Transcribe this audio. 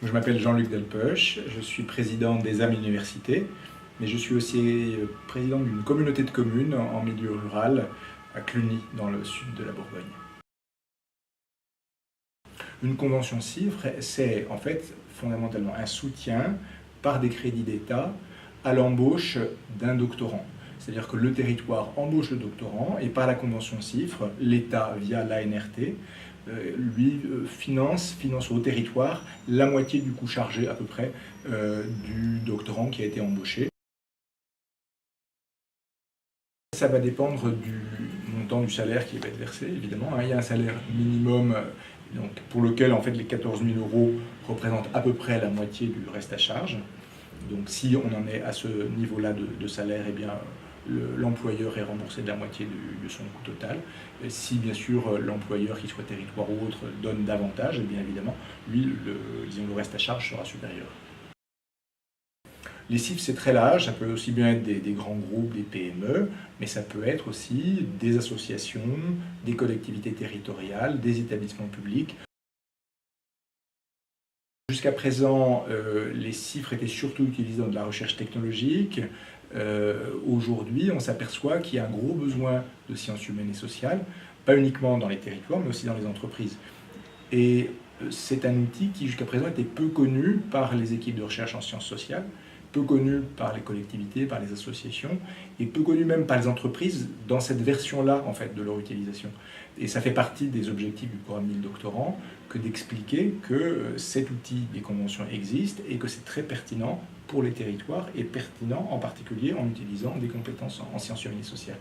Je m'appelle Jean-Luc Delpech, je suis président des âmes universités, mais je suis aussi président d'une communauté de communes en milieu rural à Cluny, dans le sud de la Bourgogne. Une convention CIFRE, c'est en fait fondamentalement un soutien par des crédits d'État à l'embauche d'un doctorant. C'est-à-dire que le territoire embauche le doctorant et par la convention CIFRE, l'État, via l'ANRT, lui finance au territoire la moitié du coût chargé à peu près du doctorant qui a été embauché. Ça va dépendre du montant du salaire qui va être versé, évidemment. Il y a un salaire minimum donc, pour lequel en fait, les 14 000 € représentent à peu près la moitié du reste à charge. Donc si on en est à ce niveau-là de salaire, eh bien, l'employeur est remboursé de la moitié de son coût total. Et si bien sûr l'employeur, qu'il soit territoire ou autre, donne davantage, eh bien évidemment, lui, le reste à charge sera supérieur. Les CIFRE, c'est très large, ça peut aussi bien être des grands groupes, des PME, mais ça peut être aussi des associations, des collectivités territoriales, des établissements publics. Jusqu'à présent, les CIFRE étaient surtout utilisés dans de la recherche technologique. Aujourd'hui, on s'aperçoit qu'il y a un gros besoin de sciences humaines et sociales, pas uniquement dans les territoires, mais aussi dans les entreprises. Et c'est un outil qui, jusqu'à présent, était peu connu par les équipes de recherche en sciences sociales, peu connu par les collectivités, par les associations, et peu connu même par les entreprises dans cette version-là en fait, de leur utilisation. Et ça fait partie des objectifs du programme 1000 doctorants que d'expliquer que cet outil des conventions existe et que c'est très pertinent pour les territoires et pertinent en particulier en utilisant des compétences en sciences humaines et sociales.